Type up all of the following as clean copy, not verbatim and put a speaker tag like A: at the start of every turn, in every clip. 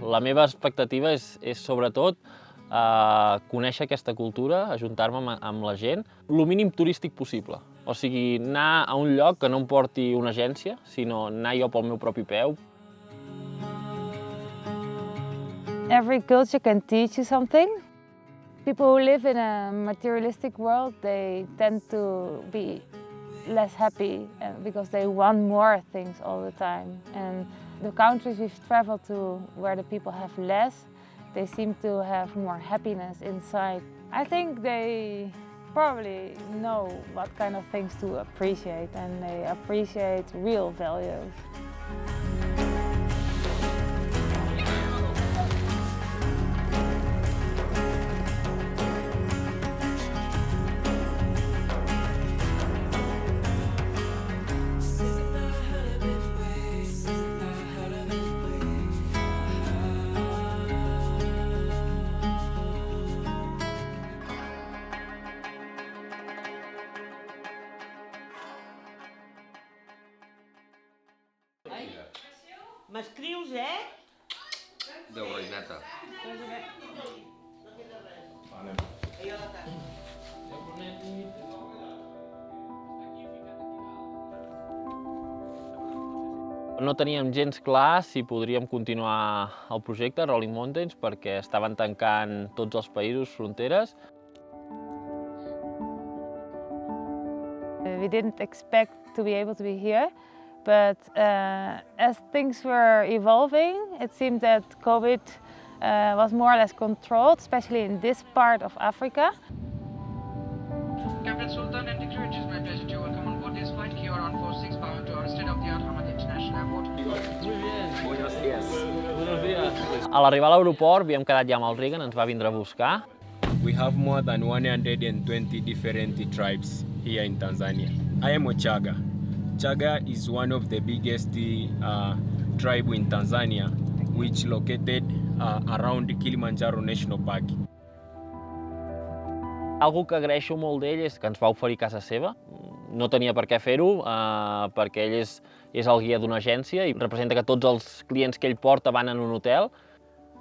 A: La meva expectativa és sobretot conèixer aquesta cultura, ajuntar-me amb la gent, el mínim turístic possible. O sigui, anar a un lloc que no em porti una agència, sinó anar jo pel meu propi peu.
B: Every culture can teach you something. People who live in a materialistic world, they tend to be less happy because they want more things all the time. And the countries we've traveled to where the people have less, they seem to have more happiness inside. I think they probably know what kind of things to appreciate, and they appreciate real values.
C: M'escrius, eh?
D: De orineta.
A: No teníem gens clar si podríem continuar el projecte Rolling Mountains perquè estaven tancant tots els països, fronteres.
B: We didn't expect to be able to be here, but as things were evolving, it seemed that COVID was more or less controlled, especially in this part of Africa.
E: Captain Sultan and Decree, it is my pleasure to welcome on board this flight KR 146 bound to our state-of-the-art Hamad International Airport.
D: Buenos días.
A: A l'arribar a l'aeroport havíem quedat ja amb el Reagan, ens va vindre a buscar.
F: We have more than 120 different tribes here in Tanzania. I am a Chaga. Chaga is one of the biggest tribe in Tanzania, which located around Kilimanjaro National Park.
A: Algo que agraeixo molt d'ell és que ens va oferir casa seva. No tenia per què fer-ho, perquè ell és el guia d'una agència i representa que tots els clients que ell porta van en un hotel.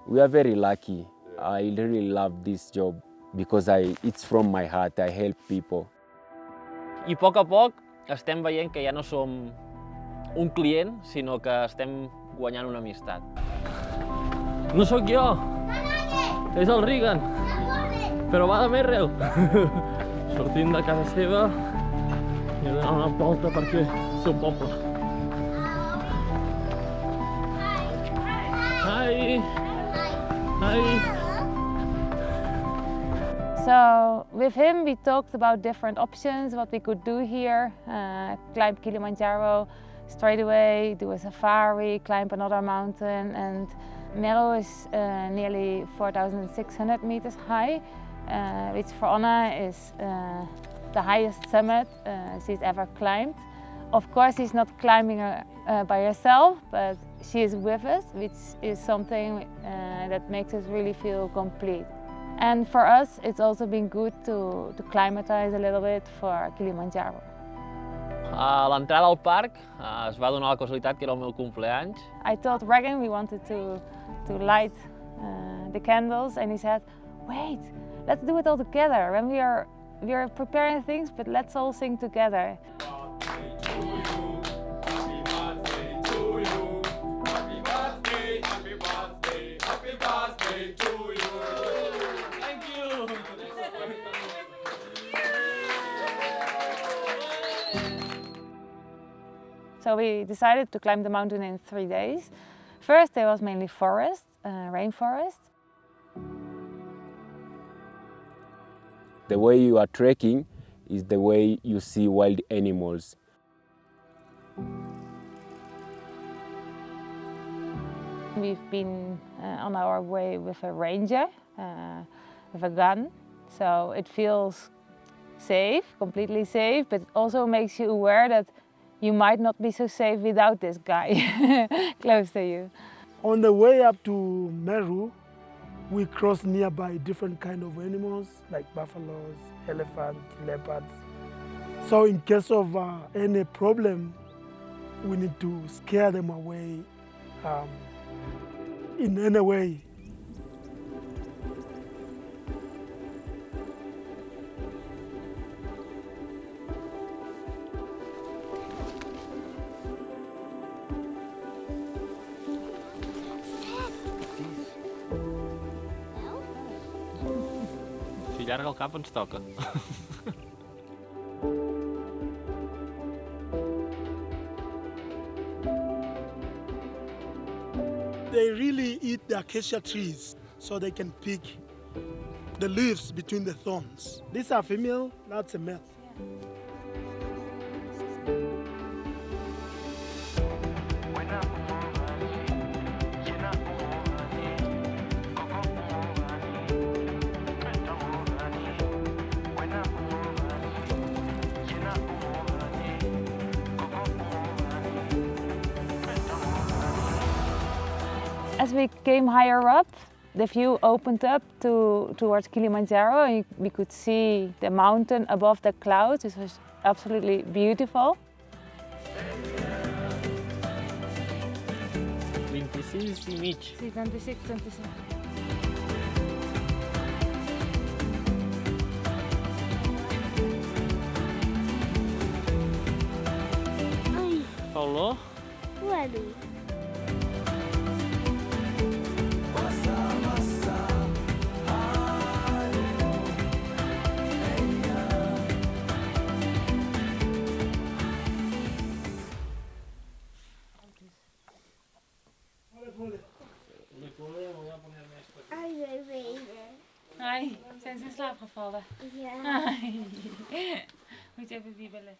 G: We are very lucky. I really love this job because it's from my heart. I help people.
A: I a poc estem veient que ja no som un client, sinó que estem guanyant una amistat. No sóc jo! És el Reagan! Però va de Merrell! Sortim de casa seva i donem una volta perquè és el seu poble. Hi! Hi!
B: So with him we talked about different options, what we could do here, climb Kilimanjaro straight away, do a safari, climb another mountain, and Meru is nearly 4,600 meters high, which for Anna is the highest summit she's ever climbed. Of course she's not climbing by herself, but she is with us, which is something that makes us really feel complete. And for us, it's also been good to climatize a little bit for Kilimanjaro.
A: A l'entrada al parc es va donar la casualitat que era el meu cumpleaños.
B: I told Reagan we wanted to light the candles, and he said, "Wait, let's do it all together. When we are preparing things, but let's all sing together." So we decided to climb the mountain in 3 days. First day was mainly forest, rainforest.
G: The way you are trekking is the way you see wild animals.
B: We've been on our way with a ranger, with a gun, so it feels safe, completely safe, but it also makes you aware that you might not be so safe without this guy close to you.
H: On the way up to Meru, we crossed nearby different kind of animals like buffaloes, elephants, leopards. So in case of any problem, we need to scare them away. in any way.
A: Si llarga el cap ens toca.
H: They really eat the acacia trees so they can pick the leaves between the thorns. These are female, that's a male.
B: As we came higher up, the view opened up towards Kilimanjaro, and we could see the mountain above the clouds. It was absolutely beautiful.
A: 26 i mig.
B: Sí, 26, 26.
C: Ai,
A: Fa olor?
C: bueno. Ai, bebê.
B: Ai, zijn ze in slaap gevallen?
C: Ja.
B: Ai. Moet je even wiebelen.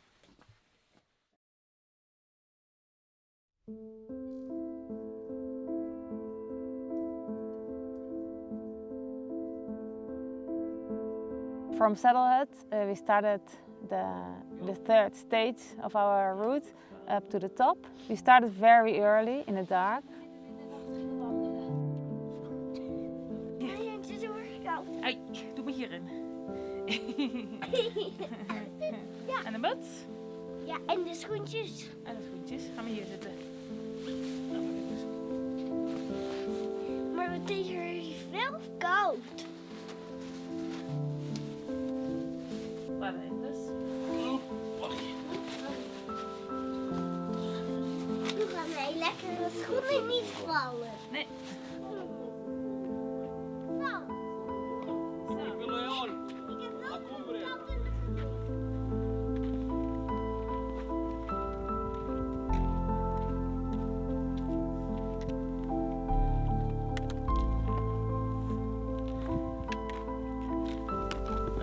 B: From Saddlehead, we started the third stage of our route up to the top. We started very early in the dark.
C: Het is een workout.
B: Ai, doe me hierin.
C: Ja.
B: En een bad.
C: Ja, en de schoentjes.
B: En de schoentjes. Gaan we hier zitten.
C: Maar het is er wel koud.
B: Waarheen dus?
C: Nu gaan wij lekker de schoenen niet vallen.
B: Nee.
C: Zo. Ik heb wel een kat in de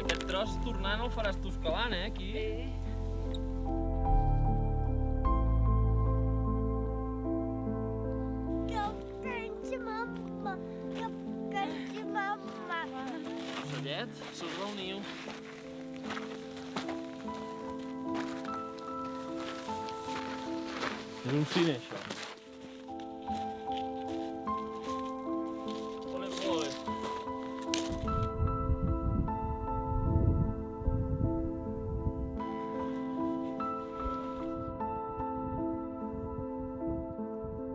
A: Aquest tros tornant el faràs tu escalant, aquí?
C: Kapkantje mama. Kapkantje mama.
A: Ocellet, surt del niu. És un cine, això. Ole, ole.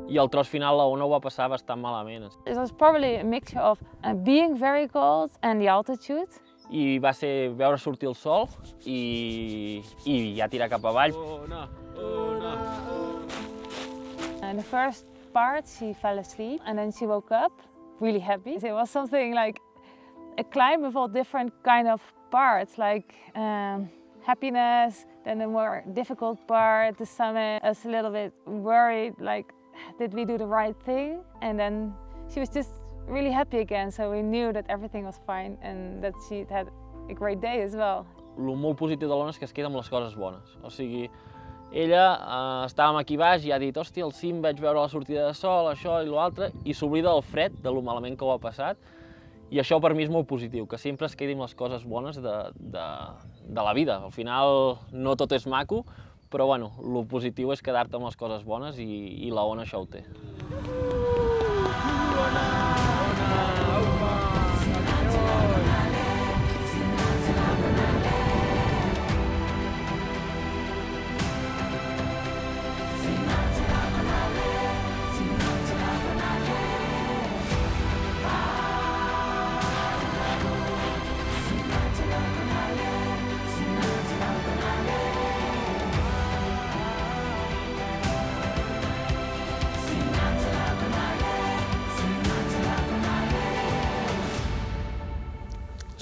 A: I el tros final la ona ho va passar bastant malament.
B: It was probably a mixture of being very cold and the altitude.
A: I va ser veure sortir el sol i ja tirar cap avall. Ona, ona.
B: And the first part, she fell asleep and then she woke up really happy. It was something like a climb with all different kind of parts, like happiness, then the more difficult part, the summit. I was a little bit worried, like, did we do the right thing? And then she was just really happy again, so we knew that everything was fine and that she had a great day as well.
A: El molt positiu de l'Ona és que es queda amb les coses bones. O sigui, ella estàvem aquí baix i ha dit, hòstia, al cim vaig veure la sortida de sol, això i l'altre, i s'oblida del fred, de lo malament que ho ha passat, i això per mi és molt positiu, que sempre es quedi amb les coses bones de la vida. Al final no tot és maco, però bueno, el positiu és quedar-te amb les coses bones i la Ona això ho té.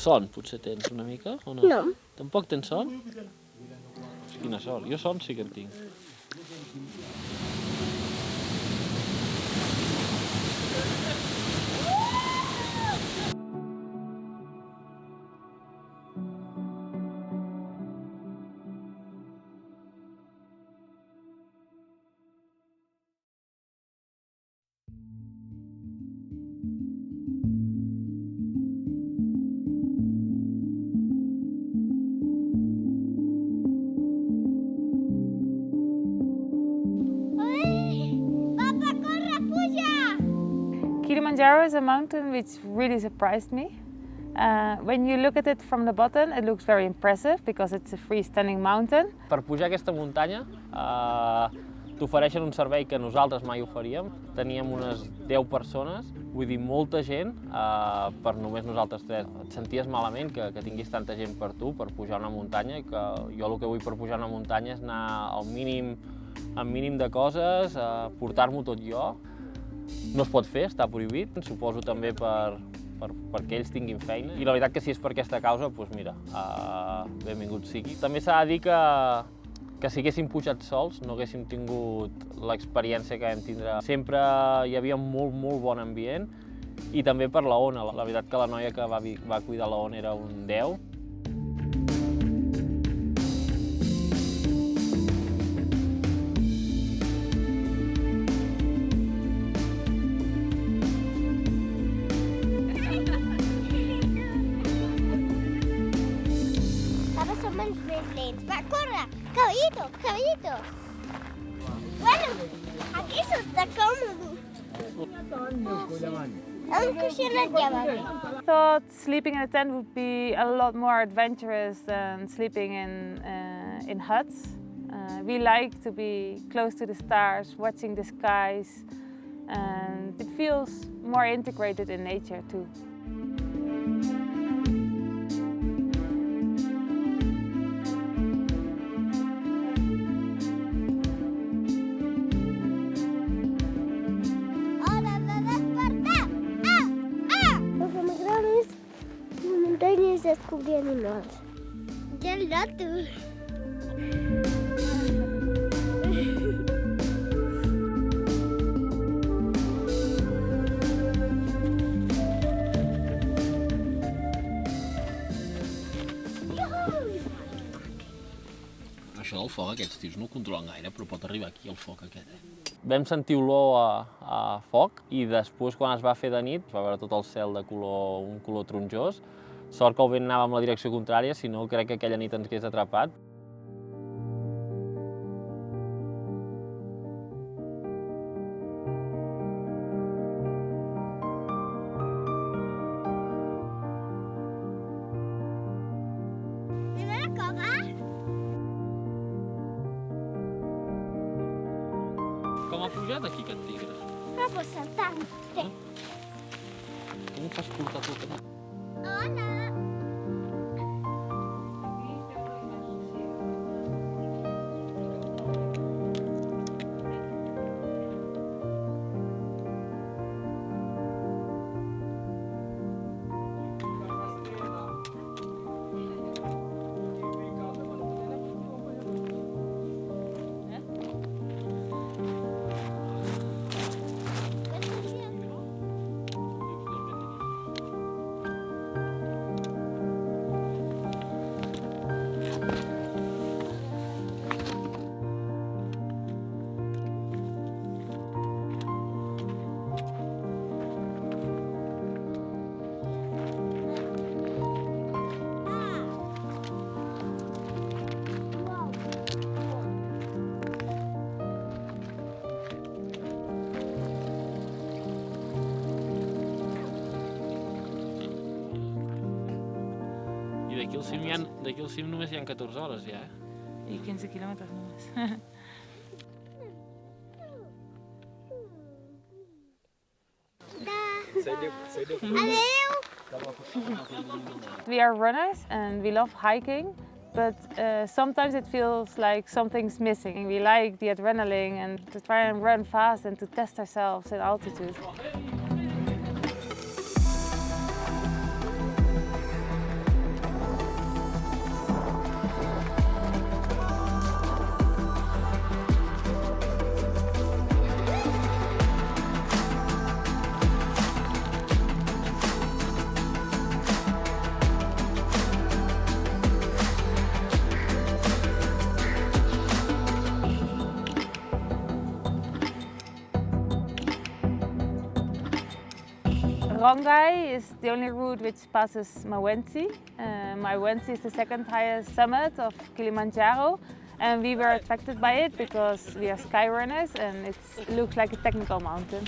A: Son potser tens una mica, o no?
I: No.
A: Tampoc tens son? Quina sort, jo son sí que en tinc.
B: Kilimanjaro is a mountain which really surprised me. When you look at it from the bottom, it looks very impressive because it's a freestanding mountain.
A: Per pujar aquesta muntanya t'ofereixen un servei que nosaltres mai oferíem. Teníem unes 10 persones, vull dir, molta gent per només nosaltres tres. Et senties malament que tinguis tanta gent per tu per pujar una muntanya, que jo el que vull per pujar una muntanya és anar al mínim de coses, portar-m'ho tot jo. No es pot fer, està prohibit, suposo també perquè ells tinguin feina. I la veritat que si és per aquesta causa, doncs mira, benvingut sigui. També s'ha de dir que si haguéssim pujat sols no haguéssim tingut l'experiència que vam tindre. Sempre hi havia molt bon ambient i també per la ona. La veritat que la noia que va cuidar la ona era un 10.
I: Va, corre, caballitos. Bueno, aquí eso está cómodo.
B: I thought sleeping in a tent would be a lot more adventurous than sleeping in huts. We like to be close to the stars, watching the skies, and it feels more integrated in nature too.
I: Descubrí animales. Ya el gato.
A: Això del foc, aquests tios no ho controlen gaire, però pot arribar aquí el foc aquest. Vam sentir olor a foc i després, quan es va fer de nit, es va veure tot el cel de un color taronjós. Sort que el vent anava en la direcció contrària, si no crec que aquella nit ens hagués atrapat.
I: Anem a la cova?
A: Com ha pujat aquí aquest tigre?
I: No, pues saltant. Sí.
A: Com ho fas portar tot aquí?
I: Hola.
A: D'aquí al cim només hi ha 14 hores ja,
B: I 15 quilòmetres només. We are runners and we love hiking, but sometimes it feels like something's missing. We like the adrenaline and to try and run fast and to test ourselves at altitude. Rongai is the only route which passes Mawenzi. Mawenzi is the second highest summit of Kilimanjaro, and we were attracted by it because we are sky runners and it looks like a technical mountain.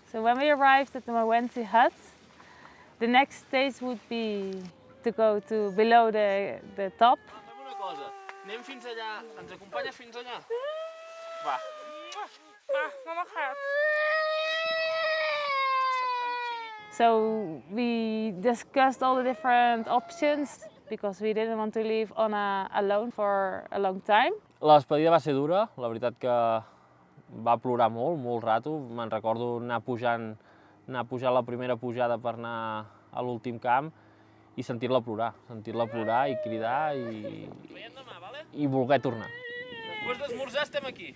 B: So when we arrived at the Mawenzi hut, the next stage would be to go to below the top.
A: Fem una cosa, anem fins allà, ens acompanyes fins allà? Va.
B: So we discussed all the different options because we didn't want to leave Anna alone for a long time.
A: La despedida va ser dura, la veritat que va plorar molt rato. Me'n recordo anar pujant la primera pujada per anar a l'últim camp i sentir-la plorar i cridar i voler tornar.
C: Després d'esmorzar estem aquí.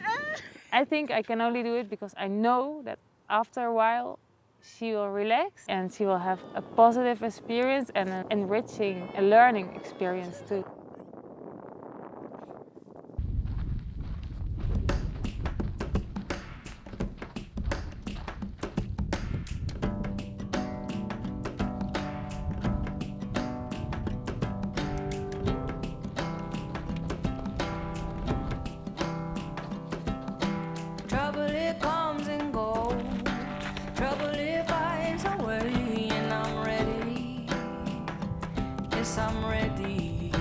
B: I think I can only do it because I know that after a while she will relax and she will have a positive experience and an enriching, a learning experience too.
J: Trouble it comes and goes. Trouble it finds a way, and I'm ready. Yes, I'm ready.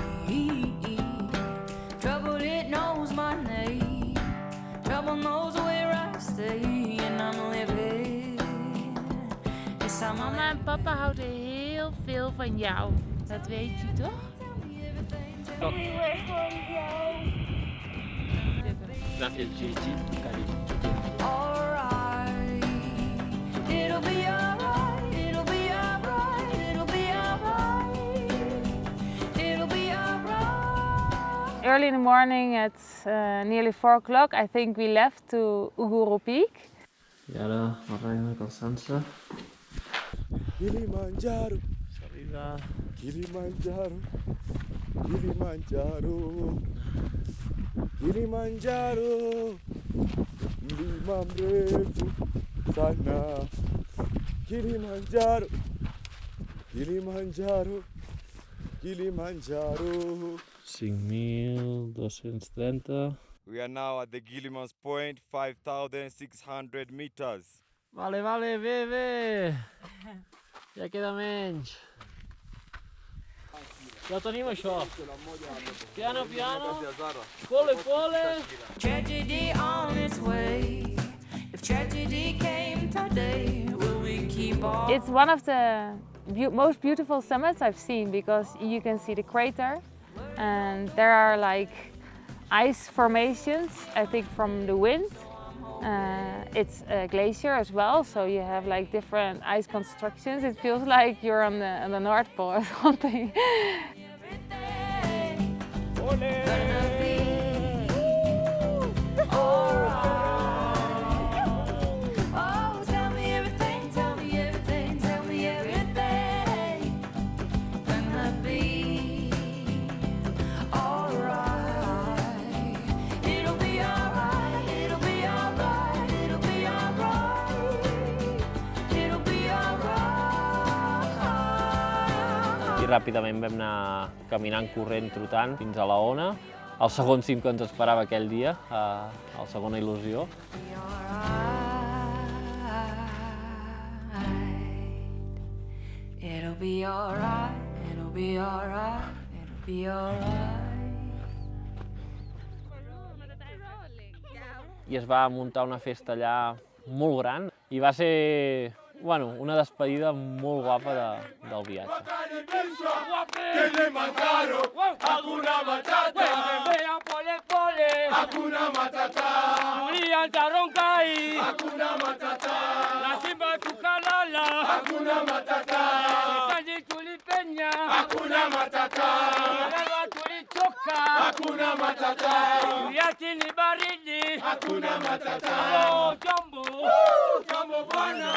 J: Trouble it knows my name. Trouble knows where I stay, and I'm living. Yes, I'm
B: Mama en papa houden heel veel van jou. Dat weet je toch?
A: Grazie al Gigi, carinho.
J: alright. It'll be alright. It'll be alright. It'll be alright. It'll be alright.
B: Early in the morning at nearly 4 o'clock, I think we left to Uguru Peak.
A: I ara barrem calçant-se.
K: Kilimanjaro,
A: S'arriba.
K: Kilimanjaro, Kilimanjaro, Kilimanjaro, mlima mrefu sana. Kilimanjaro, Kilimanjaro, Kilimanjaro.
A: 5.230.
K: We are now at the Gilliman's Point, 5,600 meters.
A: Vale, bé. Ja queda menys. Ja ho tenim, això. Piano. Pole.
J: Tragedy on its way. If tragedy came today, will we keep on?
B: It's one of the most beautiful summits I've seen because you can see the crater and there are like ice formations, I think from the wind. It's a glacier as well, so you have like different ice constructions. It feels like you're on the North Pole or something.
J: Oh, tell me everything, tell me everything, tell me everything. Gonna be alright. It'll be alright, it'll be alright, it'll be alright. It'll be alright.
A: I ràpidament vam anar caminant, corrent, trotant fins a la Ona, el segon cim que ens esperava aquell dia, la segona il·lusió.
J: It'll be alright, it'll be alright, it'll be alright.
A: I es va muntar una festa allà molt gran i va ser, bueno, una despedida molt guapa del viatge.
C: Kilimanjaro, Hakuna Matata. Hakuna Matata. Tulianza Rongai. Hakuna Matata. Na Simba tukalala. Hakuna Matata. Shetani tulipenya. Hakuna Matata. Walewa tulichoka. Hakuna Matata. Viatu ni baridi. Hakuna Matata. Oh, jambo. Jambo bwana.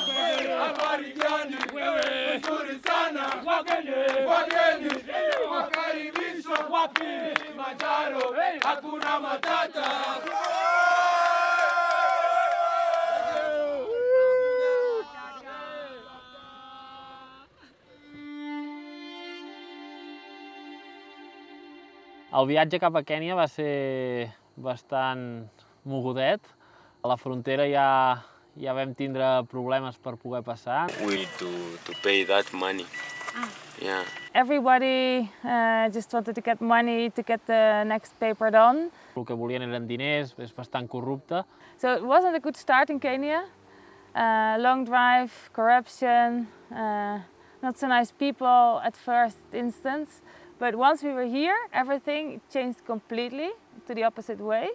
C: Habari gani? Wewe nzuri sana. Wageni wakaribishwa wapi? Kilimanjaro. Hakuna Matata.
A: El viatge cap a Kènia va ser bastant mogudet. A la frontera ja vam tindre problemes per poder passar.
F: We need to pay that money. Yeah.
B: Everybody just wanted to get money to get the next paper done.
A: El que volien eren diners, és bastant corrupte.
B: So it wasn't a good start in Kenya. Long drive, corruption, not so nice people at first instance. But once we were here, everything changed completely to the opposite way.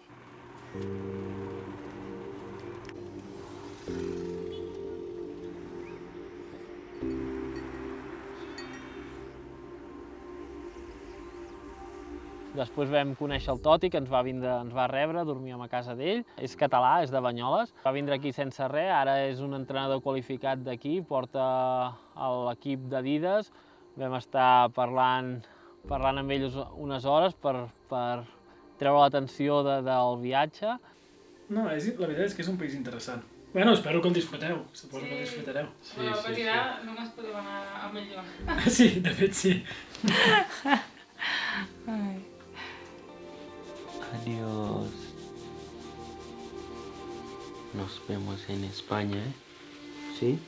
A: Després vam conèixer el Toti, que ens va rebre, dormíem a casa d'ell. És català, és de Banyoles. Va vindre aquí sense res, ara és un entrenador qualificat d'aquí, porta l'equip d'Adidas. Vam estar parlant amb ells unes hores per treure l'atenció del viatge.
L: No, la veritat és que és un país interessant. Bueno, espero que el disfruteu, suposo que el disfrutareu.
B: Bueno, a patinar només podem anar a millor.
L: Sí, de fet sí.
D: Adiós. Nos vemos en España, ¿eh? ¿Sí?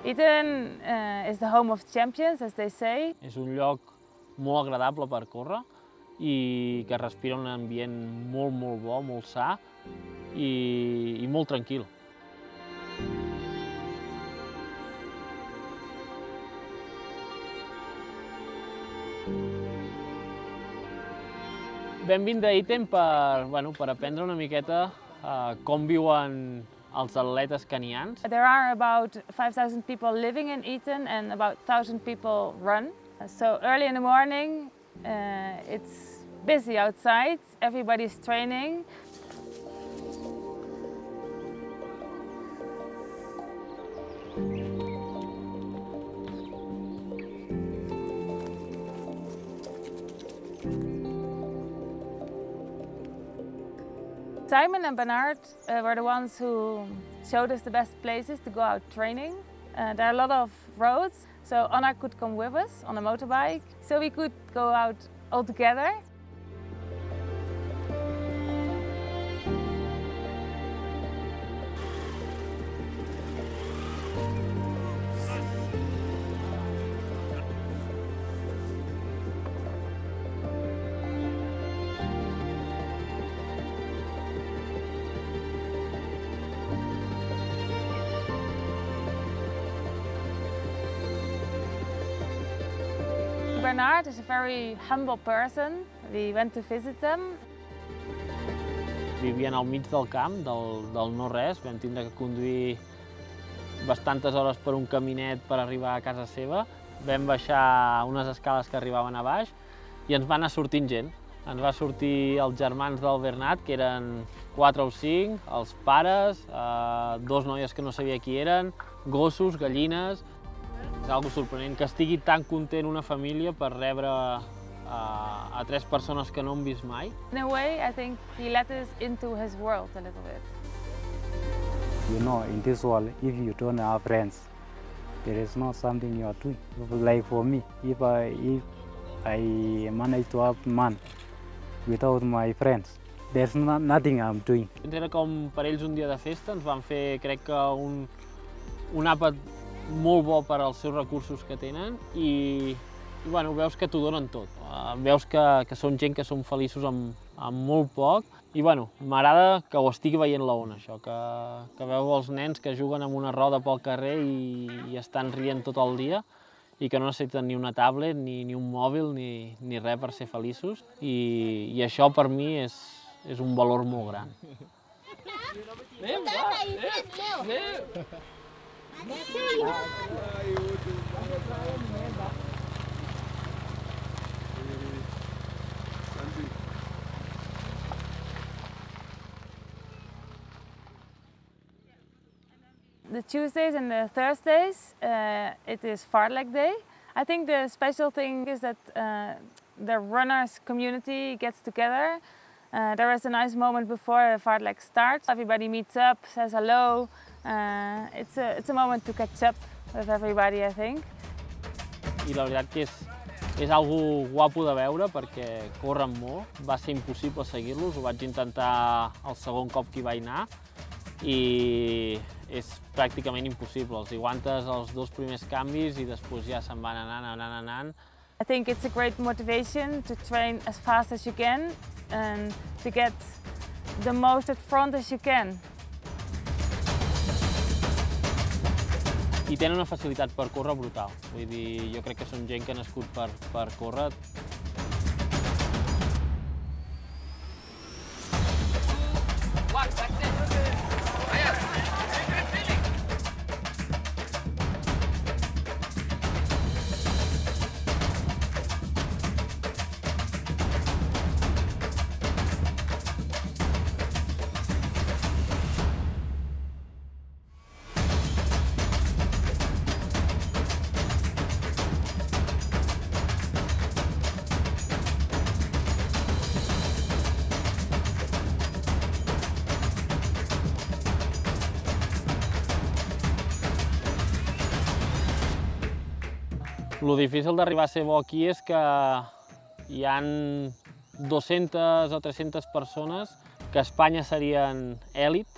B: Iten is the home of champions, as they say.
A: És un lloc molt agradable per córrer i que respira un ambient molt bo, molt sa i molt tranquil. Vam vindre a Iten per aprendre una miqueta com viuen els atletes kenians.
B: There are about 5,000 people living in Iten and about 1,000 people run. So early in the morning, it's busy outside, everybody's training. Simon and Bernard were the ones who showed us the best places to go out training. There are a lot of roads, so Anna could come with us on a motorbike, so we could go out all together. Bernard is a very humble person. We went to visit them.
A: Vivien al mig del camp, del no-res. Vam tindre que conduir bastantes hores per un caminet per arribar a casa seva. Vam baixar unes escales que arribaven a baix i ens va anar sortint gent. Ens va sortir els germans del Bernat, que eren 4 o 5, els pares, 2 noies que no sabia qui eren, gossos, gallines. És algo sorprenent que estigui tan content una família per rebre a 3 persones que no han vist mai.
B: In a way, I think he let us into his world a little bit.
M: You know, in this world, if you don't have friends, there is not something you are doing. Like for me, if I manage to have money without my friends, there's nothing I'm doing.
A: Era com per ells un dia de festa, ens van fer, crec que un àpat molt bo per als seus recursos que tenen i bueno, veus que t'ho donen tot. Veus que són gent que són feliços amb molt poc i bueno, m'agrada que ho estigui veient la Ona, això, que veu els nens que juguen amb una roda pel carrer i estan rient tot el dia i que no necessiten ni una tablet, ni un mòbil, ni res per ser feliços, i això per mi és un valor molt gran.
B: The Tuesdays and the Thursdays, it is Vaartelijk Day. I think the special thing is that the runners community gets together. There is a nice moment before Vaartelijk starts. Everybody meets up, says hello. It's a moment to catch up with everybody, I think.
A: I la veritat que és algo guapo de veure perquè corren molt. Va ser impossible seguir-los, ho vaig intentar el segon cop que hi vaig anar i és pràcticament impossible. Els aguantes els 2 primers canvis i després ja se'n van anant.
B: I think it's a great motivation to train as fast as you can and to get the most at front as you can.
A: I tenen una facilitat per córrer brutal. Vull dir, jo crec que són gent que ha nascut per córrer. Lo difícil d'arribar a ser bo aquí és que hi ha 200 o 300 persones que a Espanya serien èlit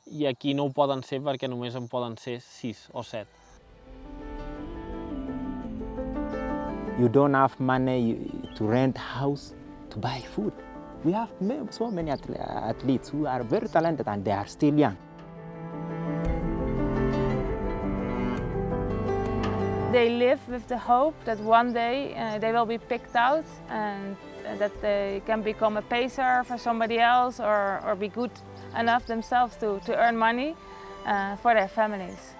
A: i aquí no ho poden ser perquè només en poden ser 6 o 7.
N: You don't have money to rent a house, to buy food. We have so many athletes who are very talented and they are still young.
B: They live with the hope that one day they will be picked out and that they can become a pacer for somebody else or be good enough themselves to earn money for their families.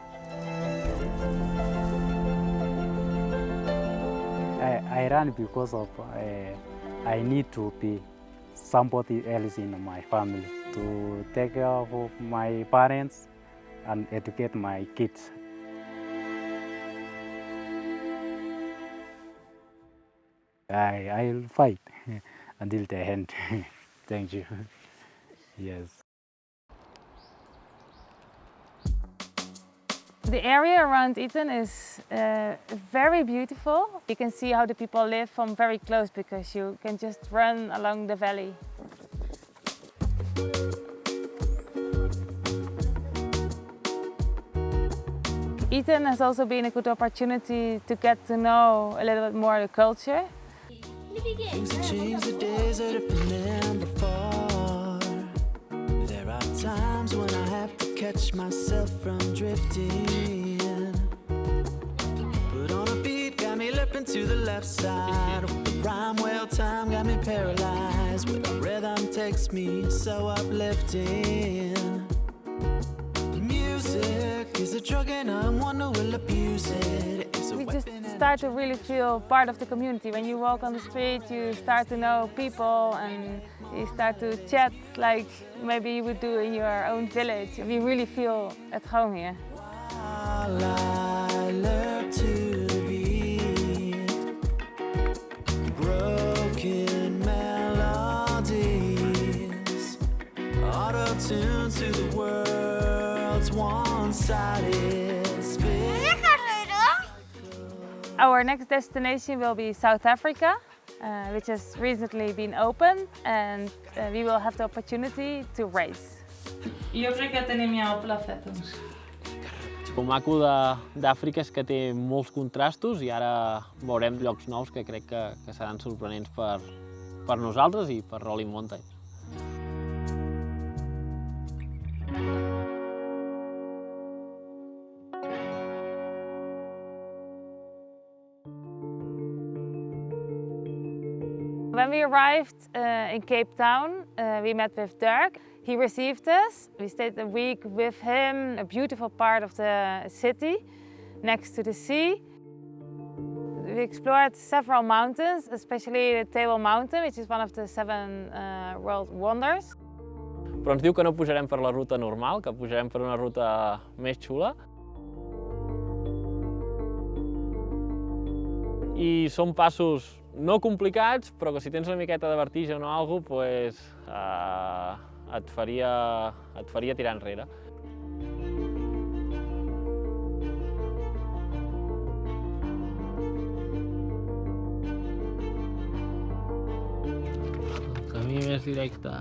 M: I run because of I need to be somebody else in my family to take care of my parents and educate my kids. I'll fight until the end. Thank you. Yes.
B: The area around Eton is very beautiful. You can see how the people live from very close because you can just run along the valley. Eton has also been a good opportunity to get to know a little bit more the culture.
O: Things have changed, the days are different than before. There are times when I have to catch myself from drifting. Put on a beat, got me lipping to the left side. With the rhyme, well time got me paralyzed. With the rhythm takes me so uplifting. Music is a drug and I'm one who will abuse it.
B: You just start to really feel part of the community. When you walk on the street, you start to know people and you start to chat like maybe you would do in your own village. We really feel at home here.
O: While I learn to be broken melodies, auto-tuned to the world's one-sided spin.
B: Our next destination will be South Africa, which has recently been opened, and we will have the opportunity to race.
P: Jo crec que tenim ja el pla fet, doncs.
A: El maco d'Àfrica és que té molts contrastos i ara veurem llocs nous que crec que seran sorprenents per nosaltres i per Rolling Mountains.
B: When we arrived in Cape Town, we met with Dirk. He received us. We stayed a week with him, a beautiful part of the city, next to the sea. We explored several mountains, especially the Table Mountain, which is one of the 7 world wonders.
A: Però ens diu que no pujarem per la ruta normal, que pujarem per una ruta més xula. I són passos no complicats, però que si tens una miqueta de vertigen o alguna cosa, et faria tirar enrere. El camí més directe.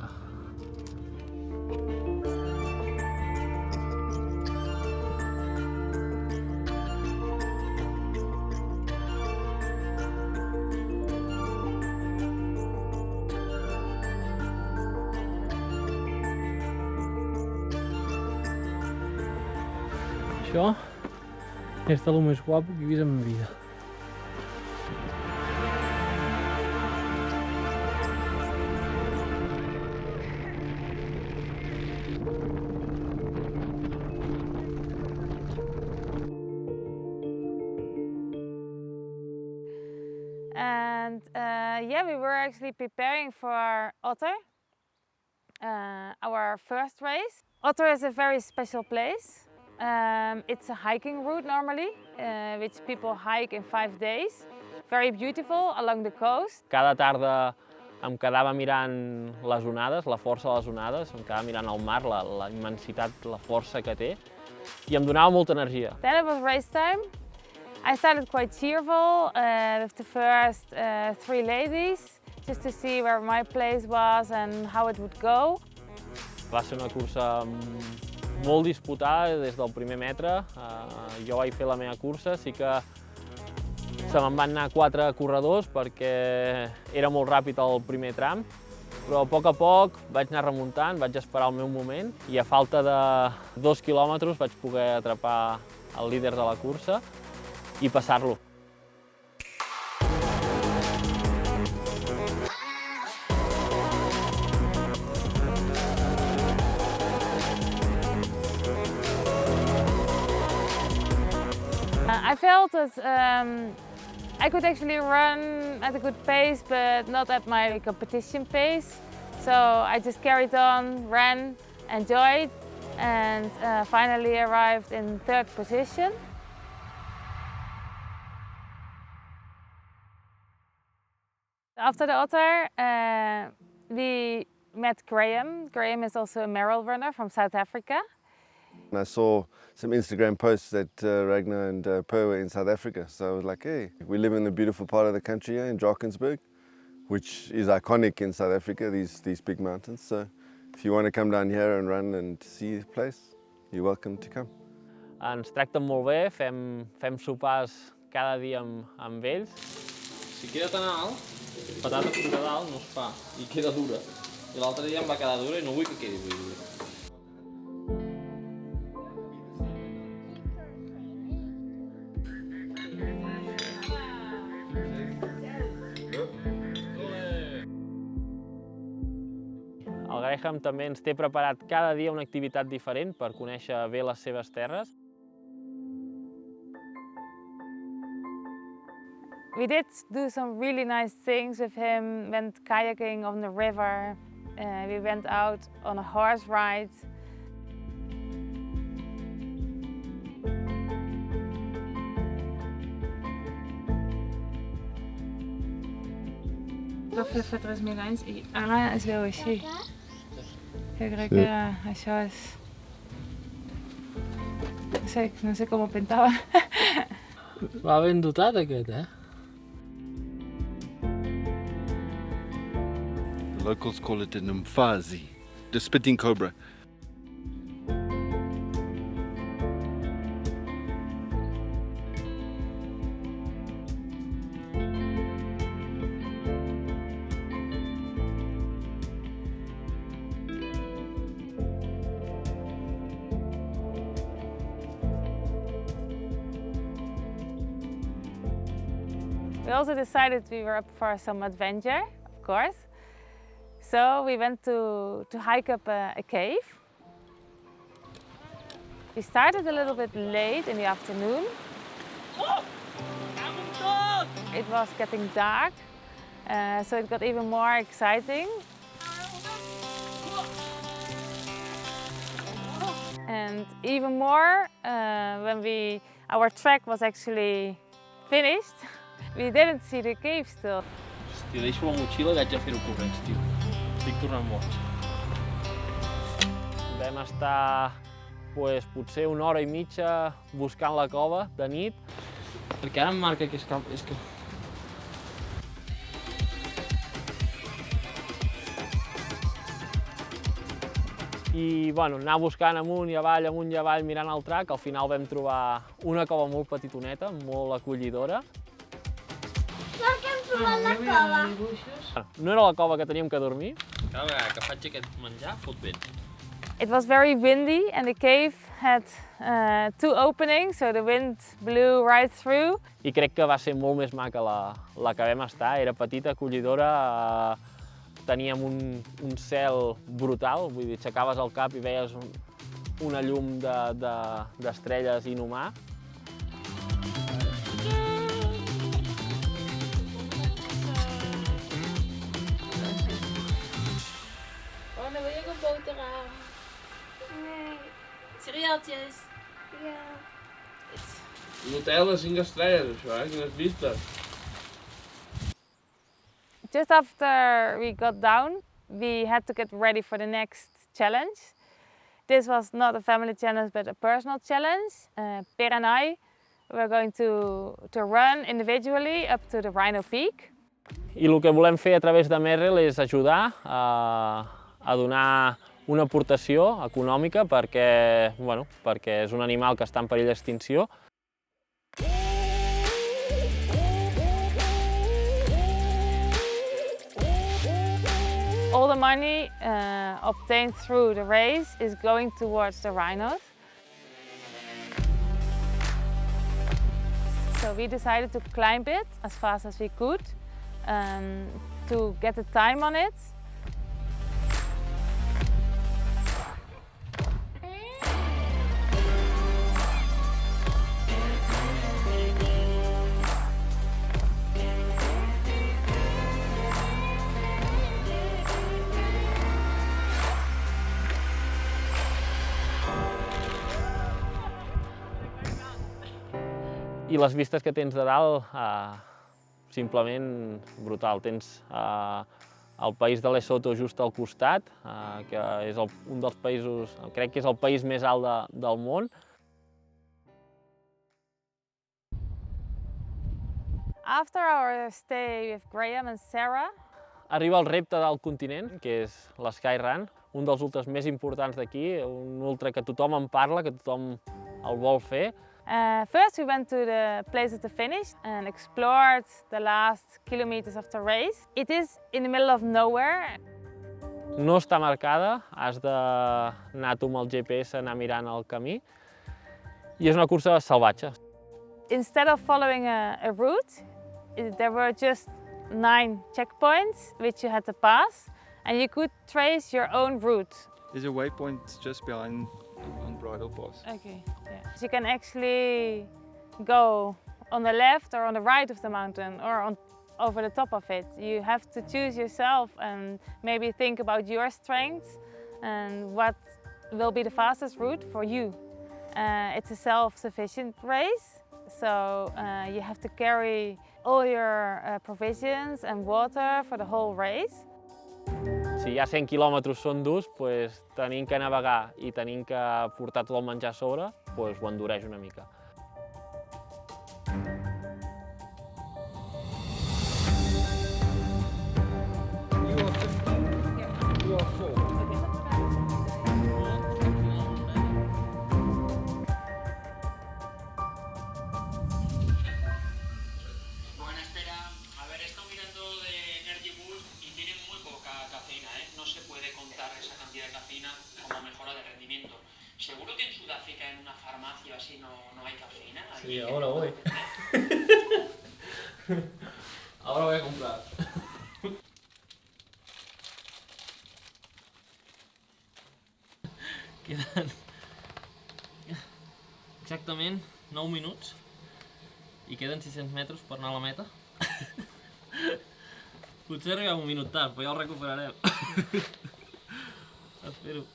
A: Això és el més guapo que he vist en ma vida.
B: And yeah, we were actually preparing for Otter, our first race. Otter is a very special place. It's a hiking route normally, which people hike in 5 days. Very beautiful along the coast.
A: Cada tarda em quedava mirant les onades, la força de les onades, em quedava mirant el mar, la immensitat, la força que té, i em donava molta energia.
B: Then it was race time. I started quite cheerful with the first 3 ladies, just to see where my place was and how it would go.
A: Va ser una cursa molt disputada des del primer metre. Jo vaig fer la meva cursa, sí que se me'n van anar 4 corredors perquè era molt ràpid el primer tram, però a poc vaig anar remuntant, vaig esperar el meu moment i a falta de 2 quilòmetres vaig poder atrapar el líder de la cursa i passar-lo.
B: I felt that I could actually run at a good pace, but not at my competition pace. So I just carried on, ran, enjoyed, and finally arrived in 3rd position. After the Otter, we met Graham. Graham is also a Merrill runner from South Africa.
Q: I saw some Instagram posts that Ragnar and Per were in South Africa, so I was like, hey, we live in a beautiful part of the country here in Drakensberg, which is iconic in South Africa, these big mountains. So if you want to come down here and run and see the place, you're welcome to come.
A: Ens tracten molt bé, fem sopars cada dia amb ells.
C: Si queda tan alt, patata fruta dalt no es fa i queda dura. I l'altre dia em va quedar dura i no vull que quedi dura.
A: El Graham també ens té preparat cada dia una activitat diferent per conèixer bé les seves terres.
B: We did do some really nice things with him, went kayaking on the river, we went out on a horse ride.
P: Va fer 3.000 anys i ara es veu així. Jo crec que això és... No sé com ho pintava.
A: Va ben dotat aquest, eh?
Q: The locals call it an mfazi, the spitting cobra.
B: We also decided we were up for some adventure. Of course. So we went to hike up a cave. We started a little bit late in the afternoon. It was getting dark, so it got even more exciting. And even more when our trek was actually finished, we didn't see the cave still.
A: Hòstia, deixo la motxilla i haig de fer-ho corrents, tio. Estic tornant boig. Vam estar potser una hora i mitja buscant la cova de nit.
C: Perquè ara em marca que és que...
A: I bueno, anar buscant amunt i avall, mirant el track, al final vam trobar una cova molt petitoneta, molt acollidora.
I: Per què hem trobat la cova?
A: No era la cova que teníem que dormir.
C: Cada vegada que faig aquest menjar, fot vent.
B: It was very windy and the cave had 2 openings, so the wind blew right through.
A: I crec que va ser molt més maca la que vam estar. Era petita, acollidora, teníem un cel brutal, vull dir, aixecaves el cap i veies una llum d'estrelles inhumà.
P: Oh, dan wil je ook een boterham.
I: Nee.
P: Cerealtjes.
I: Ja.
C: Nutella 5 estrelles, això, quines vistes.
B: Just after we got down, we had to get ready for the next challenge. This was not a family challenge, but a personal challenge. Per and I were going to run individually up to the Rhino Peak.
A: I el que volem fer a través de Merrell és ajudar a donar una aportació econòmica perquè és un animal que està en perill d'extinció.
B: All the money obtained through the race is going towards the rhinos. So we decided to climb it as fast as we could to get the time on it.
A: I les vistes que tens de dalt, simplement brutal. Tens el país de Lesotho just al costat, que és un dels països, crec que és el país més alt del món.
B: After our stay with Graham and Sarah,
A: arriba el repte del continent, que és l'Skyrun, un dels ultras més importants d'aquí, un ultra que tothom en parla, que tothom el vol fer.
B: First we went to the place of the finish and explored the last kilometers of the race. It is in the middle of nowhere.
A: No està marcada, has d'anar tu amb el GPS, anar mirant el camí, i és una cursa salvatge.
B: Instead of following a route, there were just 9 checkpoints which you had to pass, and you could trace your own route.
R: There's a waypoint just behind on Bridle Pass.
B: Okay, yeah. So you can actually go on the left or on the right of the mountain or over the top of it. You have to choose yourself and maybe think about your strengths and what will be the fastest route for you. It's a self-sufficient race, so you have to carry all your provisions and water for the whole race.
A: Si ja 100 quilòmetres són durs, tenim que navegar i tenim que portar tot el menjar a sobre, ho endureix una mica.
S: Seguro que en Sudáfrica en una farmacia así no hay cafeína.
C: Sí, ahora voy. Ahora voy a comprar.
A: Queden exactament 9 minuts i queden 600 metres per anar a la meta. Potser arribem un minut tard, però ja el recuperarem. Espero.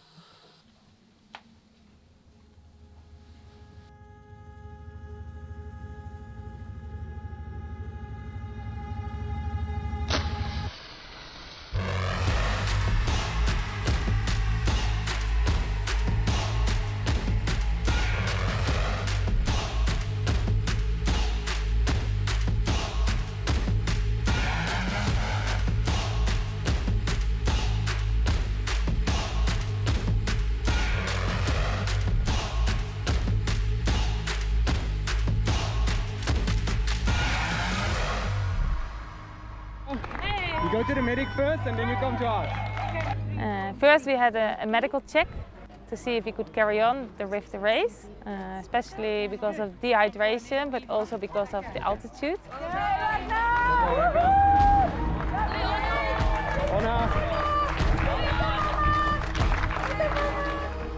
F: You go to the medic first and then you come to us.
B: First we had a medical check to see if we could carry on the race, especially because of dehydration, but also because of the altitude.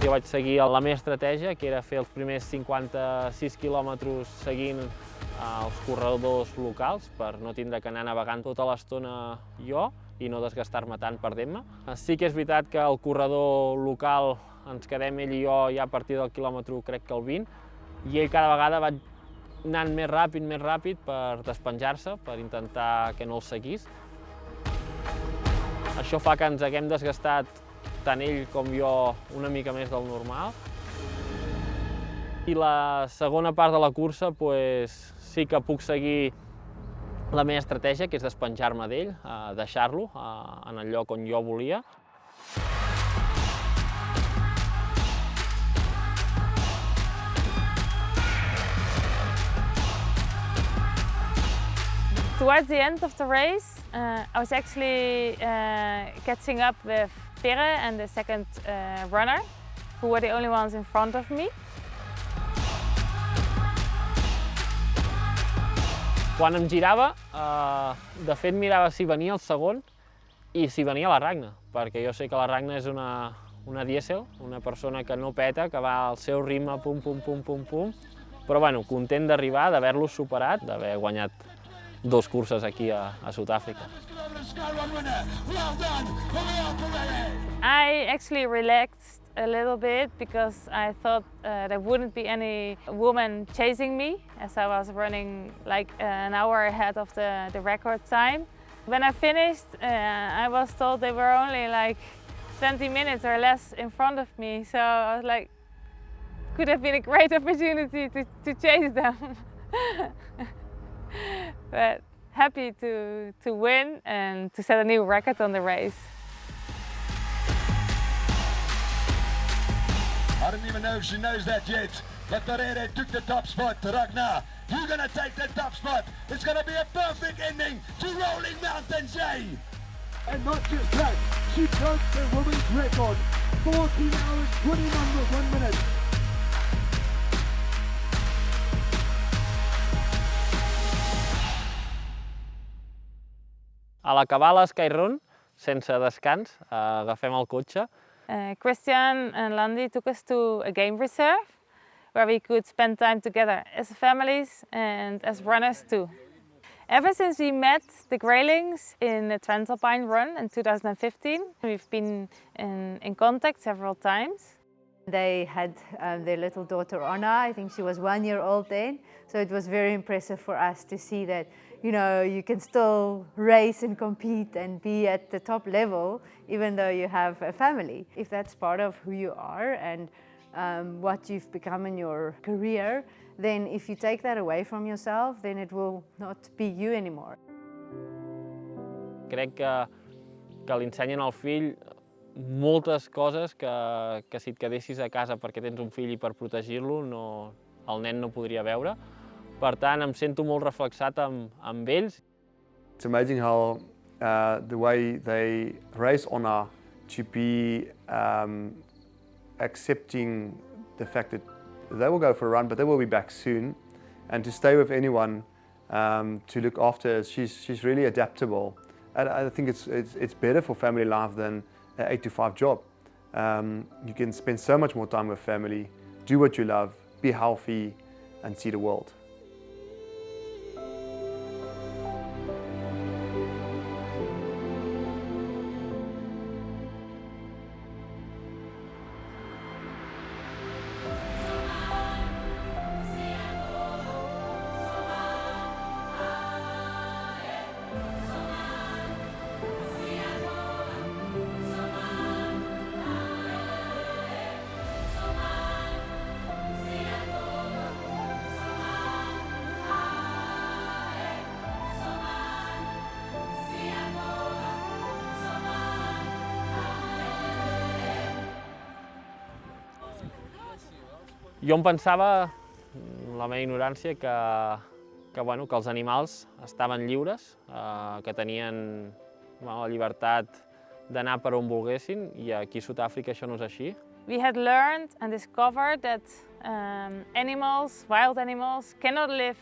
A: Jo vaig seguir la meva estratègia, que era fer els primers 56 quilòmetres seguint els corredors locals per no tindre que anar navegant tota l'estona jo i no desgastar-me tant perdent-me. Sí que és veritat que el corredor local ens quedem ell i jo ja a partir del quilòmetre crec que el 20 i ell cada vegada va anant més ràpid per despenjar-se, per intentar que no el seguís. Això fa que ens haguem desgastat tant ell com jo una mica més del normal. I la segona part de la cursa sí que puc seguir la meva estratègia, que és despenjar-me d'ell, deixar-lo en el lloc on jo volia.
B: Towards the end of the race, I was actually catching up with Pere and the second runner, who were the only ones in front of me.
A: Quan em girava, de fet mirava si venia el segon i si venia la Ragna, perquè jo sé que la Ragna és una dièsel, una persona que no peta, que va al seu ritme, pum, pum, pum, pum, pum. Però bueno, content d'arribar, d'haver-los superat, d'haver guanyat 2 curses aquí a Sud-àfrica.
B: I actually relaxed a little bit because I thought there wouldn't be any woman chasing me as I was running like an hour ahead of the record time. When I finished, I was told they were only like 20 minutes or less in front of me, so I was like, could have been a great opportunity to chase them. But happy to win and to set a new record on the race.
T: I don't even know if she knows that yet, but Perere took the top spot. Ragnar, you're gonna take the top spot. It's gonna be a perfect ending to Rolling Mountain J.
U: And not just that, she broke the women's record, 14 hours, 20 numbers, 1 minute.
A: A l'acabar l'Skyrun, sense descans, agafem el cotxe.
B: Christian and Landy took us to a game reserve where we could spend time together as families and as runners too. Ever since we met the Graylings in the Transalpine Run in 2015, we've been in contact several times.
V: They had their little daughter Anna, I think she was 1 year old then, so it was very impressive for us to see that, you know, you can still race and compete and be at the top level even though you have a family. If that's part of who you are and what you've become in your career, then if you take that away from yourself, then it will not be you anymore.
A: Crec que li ensenyen al fill moltes coses que si et quedessis a casa perquè tens un fill i per protegir-lo, el nen no podria veure. Per tant, em sento molt reflexat amb ells.
W: It's amazing how the way they raise Anna to be accepting the fact that they will go for a run, but they will be back soon, and to stay with anyone to look after her. She's really adaptable. And I think it's better for family life than an 8 to 5 job. you can spend so much more time with family, do what you love, be healthy, and see the world.
A: Jo em pensava, la meva ignorància, que els animals estaven lliures, que tenien la llibertat d'anar per on volguessin, i aquí a Sud-àfrica això no és així.
B: We had learned and discovered that animals, wild animals, cannot live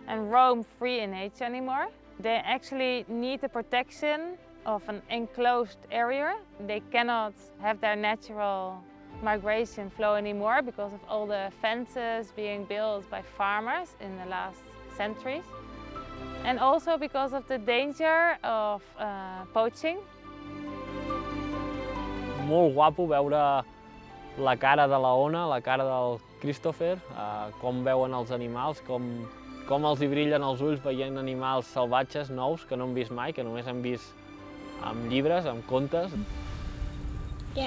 B: and roam free in nature anymore. They actually need the protection of an enclosed area. They cannot have their natural migration flow anymore because of all the fences being built by farmers in the last centuries. And also because of the danger of poaching.
A: Molt guapo veure la cara de la Ona, la cara del Christopher, com veuen els animals, com els hi brillen els ulls veient animals salvatges, nous, que no han vist mai, que només han vist en llibres, en contes.
I: Dat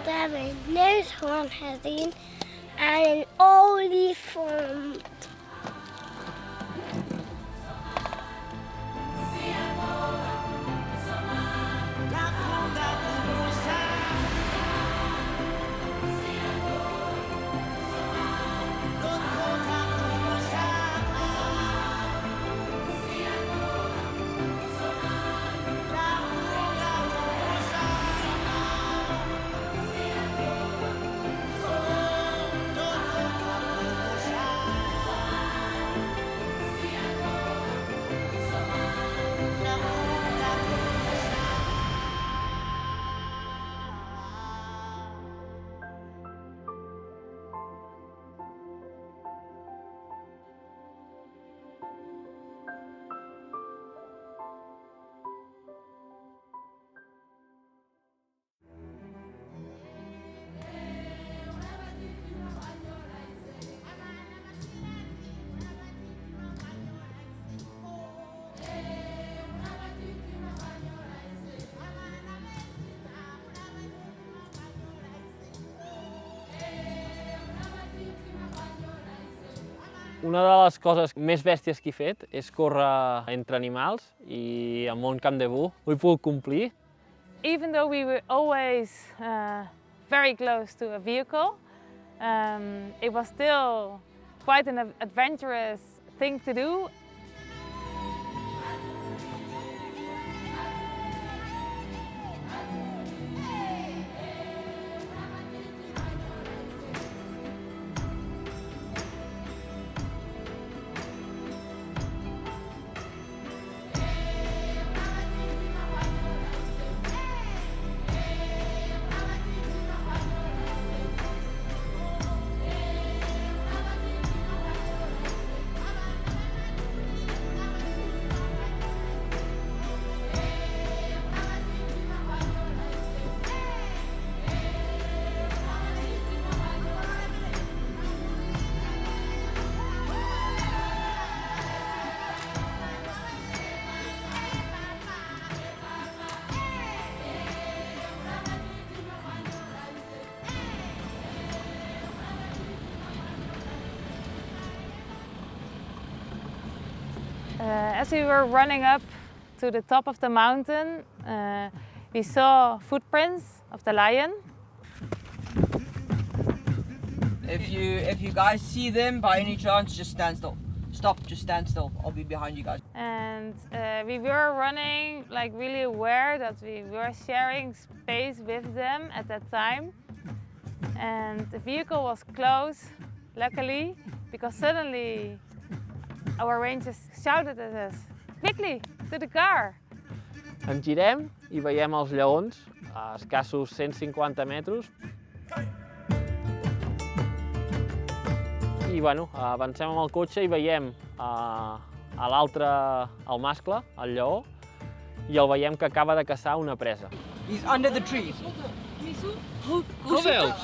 I: hebben we een neushoorn gezien en een olifant.
A: Una de les coses més bèsties que he fet és córrer entre animals i amb un camp de bu ho he pogut complir.
B: Even though we were always very close to a vehicle, it was still quite an adventurous thing to do. As we were running up to the top of the mountain, we saw footprints of the lion.
E: If you guys see them by any chance, just stand still. Just stop, just stand still. I'll be behind you guys.
B: And we were running like really aware that we were sharing space with them at that time. And the vehicle was close, luckily, because suddenly our rangers shouted at us, "Quickly, to the car!"
A: Ens girem i veiem els lleons a escassos 150 metres. I bueno, avancem amb el cotxe i veiem a l'altre, el mascle, el lleó, i el veiem que acaba de caçar una presa.
E: He's under the tree.
A: El veus?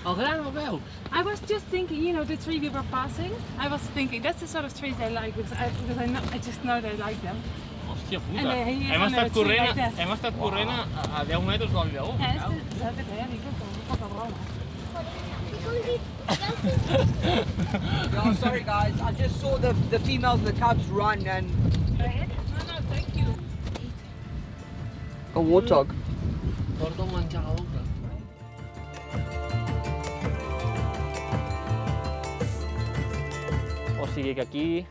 A: El gran el veus?
P: I was just thinking, you know, the tree we were passing. I was thinking that's the sort of trees I like because I just know they like them.
A: Hòstia puta,
P: And he is
A: hem
P: on a
A: estat
P: tree
A: corrent,
P: like this.
A: hem estat corrent a 10 metres del lleó.
P: Ja, és que deia que poca broma.
E: Yeah, sorry guys, I just saw the females and the cubs run and...
P: No, thank you.
E: A warthog.
A: Porta el menjar a la boca. O sigui que aquí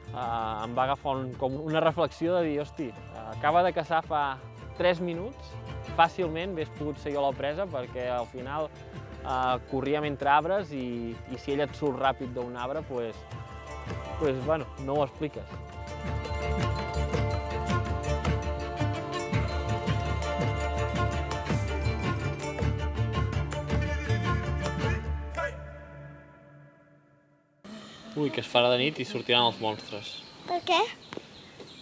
A: em va agafar com una reflexió de dir, hosti, acaba de caçar fa 3 minuts, fàcilment hagués pogut ser jo la presa perquè al final corríem entre arbres i si ell et surt ràpid d'un arbre, pues, bueno, no ho expliques. Ui, que es farà de nit i sortiran els monstres.
I: Per què?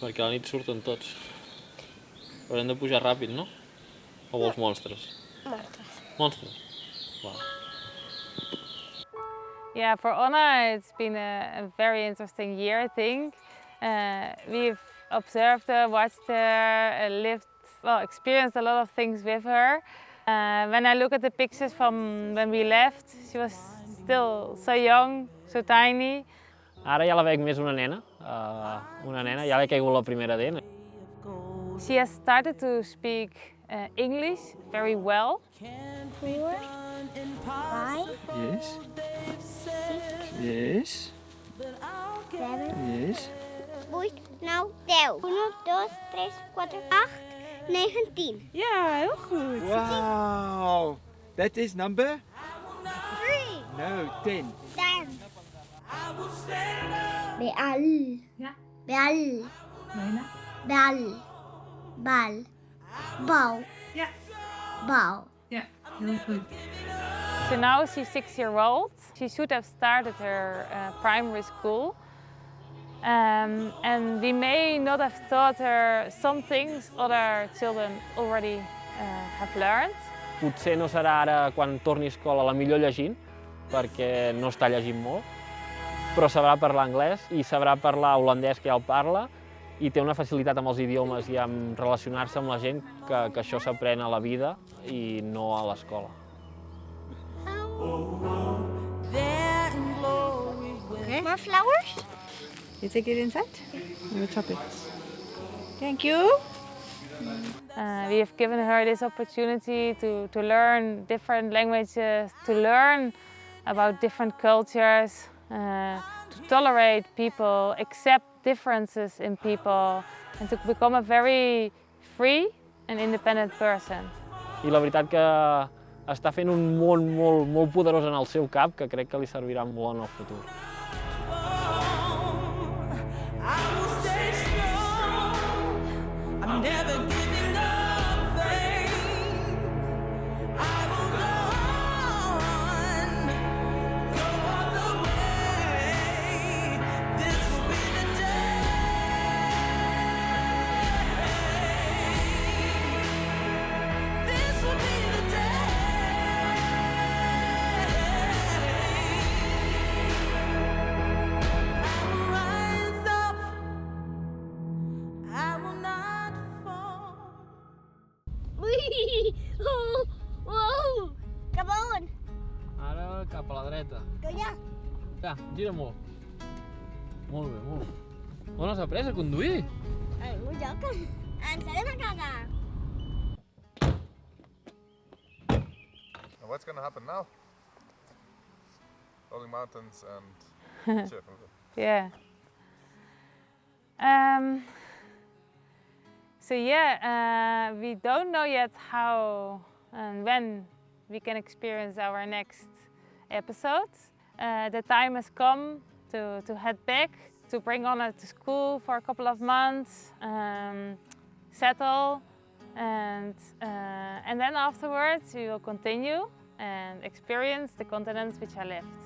A: Perquè a la nit surten tots. Però hem de pujar ràpid, no? O vols monstres?
I: Monstres.
A: Monstres? Wow.
B: Yeah, for Anna it's been a very interesting year, I think. We've observed her, watched her, experienced a lot of things with her. When I look at the pictures from when we left, she was still so young, so tiny.
A: Ara ja la veig més una nena, ja li ha caigut la primera dent.
B: She has started to speak English very well.
I: 4, 5,
R: Yes.
I: 6,
R: Yes.
I: 7,
R: Yes.
I: 8, 9, 10. 1, 2, 3, 4, 8, 9, 10.
E: Ja, heel goed.
R: Wow. That is number?
I: 3.
R: No, 10.
I: 10. Beal.
P: Ja.
I: Beal.
P: Bijna.
I: Bal. Bal. Bal.
P: Ja.
I: Bal.
P: Ja, heel goed.
B: So now she's 6 years old. She should have started her primary school. And we may not have taught her some things other children already have learned.
A: Potser no serà ara, quan torni a escola, la millor llegint, perquè no està llegint molt, però sabrà parlar anglès i sabrà parlar holandès, que ja el parla, i té una facilitat amb els idiomes i amb relacionar-se amb la gent que això s'aprèn a la vida i no a l'escola.
I: Okay. More flowers?
V: You take it inside? We'll chop it. Thank you.
B: We have given her this opportunity to learn different languages, to learn about different cultures, to tolerate people, accept differences in people, and to become a very free and independent person.
A: I la veritat que està fent un món molt poderós en el seu cap que crec que li servirà molt en el futur.
J: I'm never giving up faith. I will go on, go all the way. This will be the day. This will be the day. I will rise up. I will not fall.
I: Ui! Wow! Cap a on?
A: Ara cap a la dreta.
I: Allà.
A: Ja, gira molt. Molt bé, molt bé. On has après a conduir?
I: En un lloc. Ens anem a casa.
G: And what's going to happen now? Rolling mountains and cheer.
B: Yeah. So yeah, we don't know yet how and when we can experience our next episode. The time has come to head back, to bring Anna to school for a couple of months, settle, and then afterwards we will continue and experience the continents which are left.